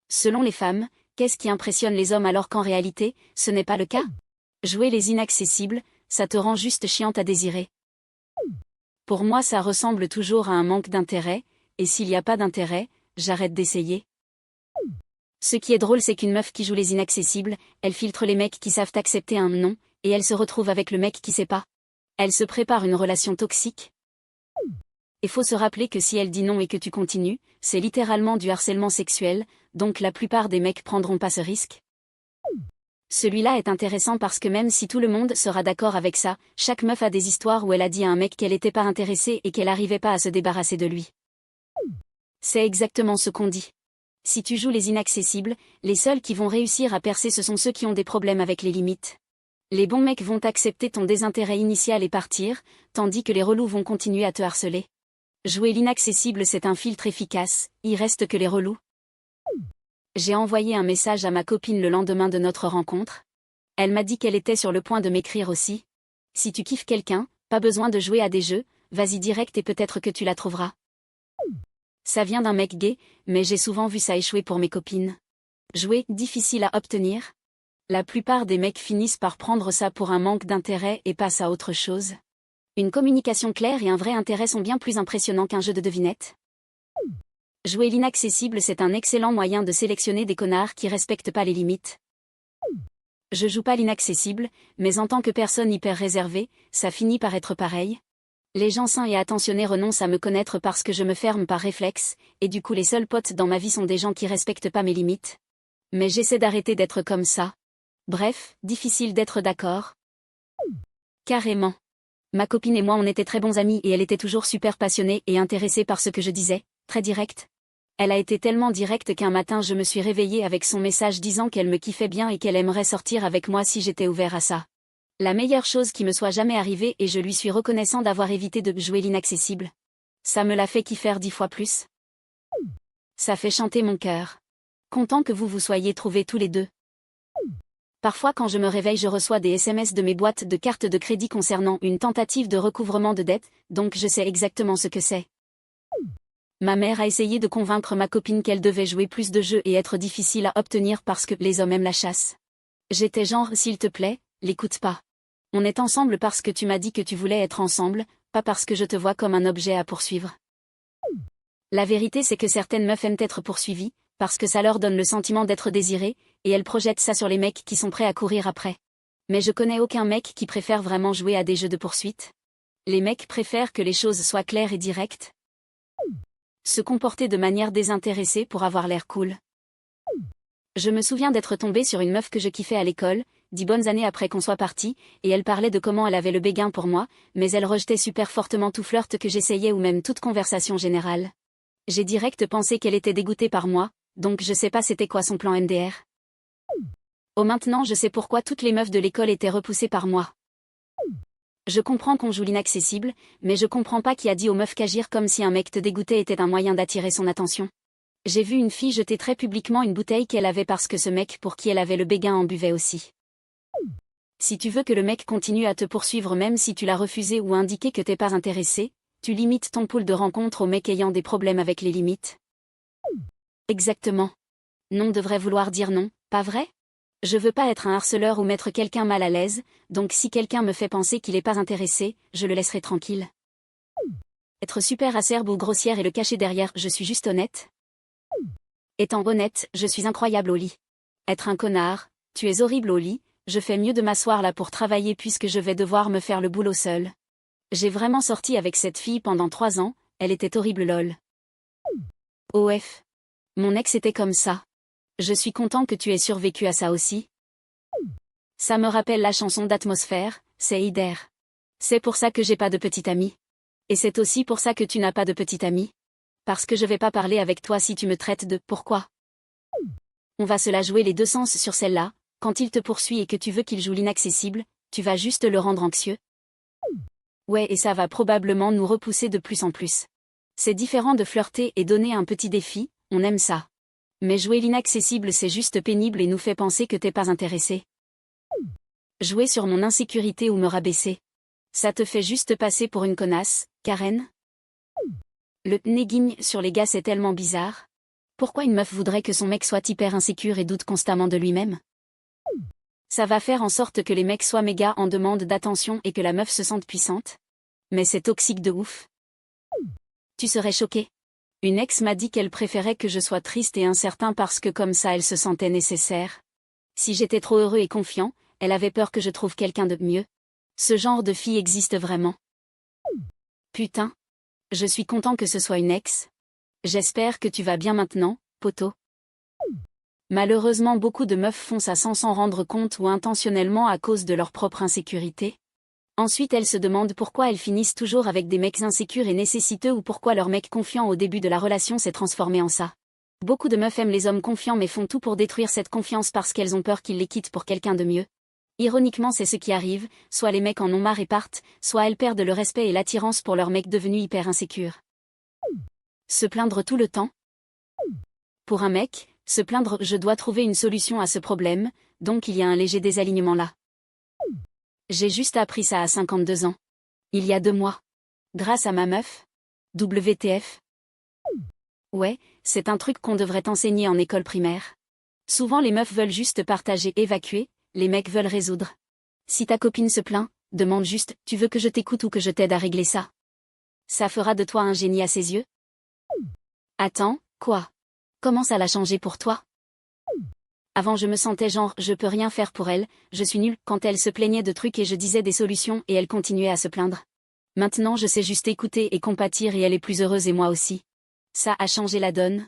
Selon les femmes, qu'est-ce qui impressionne les hommes alors qu'en réalité, ce n'est pas le cas? Jouer les inaccessibles, ça te rend juste chiante à désirer. Pour moi ça ressemble toujours à un manque d'intérêt, et s'il n'y a pas d'intérêt, j'arrête d'essayer. Ce qui est drôle c'est qu'une meuf qui joue les inaccessibles, elle filtre les mecs qui savent accepter un non, et elle se retrouve avec le mec qui sait pas. Elle se prépare une relation toxique. Et faut se rappeler que si elle dit non et que tu continues, c'est littéralement du harcèlement sexuel, donc la plupart des mecs prendront pas ce risque. Celui-là est intéressant parce que même si tout le monde sera d'accord avec ça, chaque meuf a des histoires où elle a dit à un mec qu'elle était pas intéressée et qu'elle arrivait pas à se débarrasser de lui. C'est exactement ce qu'on dit. Si tu joues les inaccessibles, les seuls qui vont réussir à percer ce sont ceux qui ont des problèmes avec les limites. Les bons mecs vont accepter ton désintérêt initial et partir, tandis que les relous vont continuer à te harceler. Jouer l'inaccessible c'est un filtre efficace, il reste que les relous. J'ai envoyé un message à ma copine le lendemain de notre rencontre. Elle m'a dit qu'elle était sur le point de m'écrire aussi. Si tu kiffes quelqu'un, pas besoin de jouer à des jeux, vas-y direct et peut-être que tu la trouveras. Ça vient d'un mec gay, mais j'ai souvent vu ça échouer pour mes copines. Jouer, difficile à obtenir. La plupart des mecs finissent par prendre ça pour un manque d'intérêt et passent à autre chose. Une communication claire et un vrai intérêt sont bien plus impressionnants qu'un jeu de devinettes. Jouer l'inaccessible c'est un excellent moyen de sélectionner des connards qui respectent pas les limites. Je joue pas l'inaccessible, mais en tant que personne hyper réservée, ça finit par être pareil. Les gens sains et attentionnés renoncent à me connaître parce que je me ferme par réflexe, et du coup les seuls potes dans ma vie sont des gens qui respectent pas mes limites. Mais j'essaie d'arrêter d'être comme ça. Bref, difficile d'être d'accord. Carrément. Ma copine et moi on était très bons amis et elle était toujours super passionnée et intéressée par ce que je disais, très directe. Elle a été tellement directe qu'un matin je me suis réveillée avec son message disant qu'elle me kiffait bien et qu'elle aimerait sortir avec moi si j'étais ouvert à ça. La meilleure chose qui me soit jamais arrivée et je lui suis reconnaissant d'avoir évité de jouer l'inaccessible. Ça me l'a fait kiffer 10 fois plus. Ça fait chanter mon cœur. Content que vous vous soyez trouvés tous les deux. Parfois quand je me réveille je reçois des SMS de mes boîtes de cartes de crédit concernant une tentative de recouvrement de dette, donc je sais exactement ce que c'est. Ma mère a essayé de convaincre ma copine qu'elle devait jouer plus de jeux et être difficile à obtenir parce que les hommes aiment la chasse. J'étais genre s'il te plaît, l'écoute pas. On est ensemble parce que tu m'as dit que tu voulais être ensemble, pas parce que je te vois comme un objet à poursuivre. La vérité c'est que certaines meufs aiment être poursuivies, parce que ça leur donne le sentiment d'être désirées, et elles projettent ça sur les mecs qui sont prêts à courir après. Mais je connais aucun mec qui préfère vraiment jouer à des jeux de poursuite. Les mecs préfèrent que les choses soient claires et directes. Se comporter de manière désintéressée pour avoir l'air cool. Je me souviens d'être tombée sur une meuf que je kiffais à l'école, 10 bonnes années après qu'on soit partis, et elle parlait de comment elle avait le béguin pour moi, mais elle rejetait super fortement tout flirt que j'essayais ou même toute conversation générale. J'ai direct pensé qu'elle était dégoûtée par moi, donc je sais pas c'était quoi son plan MDR. Oh maintenant je sais pourquoi toutes les meufs de l'école étaient repoussées par moi. Je comprends qu'on joue l'inaccessible, mais je comprends pas qui a dit aux meufs qu'agir comme si un mec te dégoûtait était un moyen d'attirer son attention. J'ai vu une fille jeter très publiquement une bouteille qu'elle avait parce que ce mec pour qui elle avait le béguin en buvait aussi. Si tu veux que le mec continue à te poursuivre même si tu l'as refusé ou indiqué que t'es pas intéressé, tu limites ton pool de rencontres aux mecs ayant des problèmes avec les limites. Exactement. Non devrait vouloir dire non, pas vrai? Je veux pas être un harceleur ou mettre quelqu'un mal à l'aise, donc si quelqu'un me fait penser qu'il est pas intéressé, je le laisserai tranquille. Être super acerbe ou grossière et le cacher derrière « je suis juste honnête ». Étant honnête, je suis incroyable au lit. Être un connard, tu es horrible au lit, je fais mieux de m'asseoir là pour travailler puisque je vais devoir me faire le boulot seul. J'ai vraiment sorti avec cette fille pendant 3 ans, elle était horrible lol. OF. Mon ex était comme ça. Je suis content que tu aies survécu à ça aussi. Ça me rappelle la chanson d'Atmosphère, c'est Ider. C'est pour ça que j'ai pas de petite amie. Et c'est aussi pour ça que tu n'as pas de petite amie. Parce que je vais pas parler avec toi si tu me traites de « pourquoi ». On va se la jouer les deux sens sur celle-là, quand il te poursuit et que tu veux qu'il joue l'inaccessible, tu vas juste le rendre anxieux. Ouais et ça va probablement nous repousser de plus en plus. C'est différent de flirter et donner un petit défi, on aime ça. Mais jouer l'inaccessible c'est juste pénible et nous fait penser que t'es pas intéressé. Jouer sur mon insécurité ou me rabaisser. Ça te fait juste passer pour une connasse, Karen? Le « néguigne » sur les gars c'est tellement bizarre. Pourquoi une meuf voudrait que son mec soit hyper insécure et doute constamment de lui-même? Ça va faire en sorte que les mecs soient méga en demande d'attention et que la meuf se sente puissante. Mais c'est toxique de ouf. Tu serais choqué. Une ex m'a dit qu'elle préférait que je sois triste et incertain parce que comme ça elle se sentait nécessaire. Si j'étais trop heureux et confiant, elle avait peur que je trouve quelqu'un de mieux. Ce genre de fille existe vraiment. Putain. Je suis content que ce soit une ex. J'espère que tu vas bien maintenant, poto. Malheureusement beaucoup de meufs font ça sans s'en rendre compte ou intentionnellement à cause de leur propre insécurité. Ensuite elles se demandent pourquoi elles finissent toujours avec des mecs insécures et nécessiteux ou pourquoi leur mec confiant au début de la relation s'est transformé en ça. Beaucoup de meufs aiment les hommes confiants mais font tout pour détruire cette confiance parce qu'elles ont peur qu'ils les quittent pour quelqu'un de mieux. Ironiquement c'est ce qui arrive, soit les mecs en ont marre et partent, soit elles perdent le respect et l'attirance pour leur mec devenu hyper insécure. Se plaindre tout le temps. Pour un mec, se plaindre, je dois trouver une solution à ce problème, donc il y a un léger désalignement là. J'ai juste appris ça à 52 ans. Il y a 2 mois. Grâce à ma meuf. WTF. Ouais, c'est un truc qu'on devrait enseigner en école primaire. Souvent les meufs veulent juste partager, évacuer, les mecs veulent résoudre. Si ta copine se plaint, demande juste, tu veux que je t'écoute ou que je t'aide à régler ça? Ça fera de toi un génie à ses yeux? Attends, quoi? Comment ça l'a changé pour toi? Avant je me sentais genre, je peux rien faire pour elle, je suis nulle, quand elle se plaignait de trucs et je disais des solutions et elle continuait à se plaindre. Maintenant je sais juste écouter et compatir et elle est plus heureuse et moi aussi. Ça a changé la donne.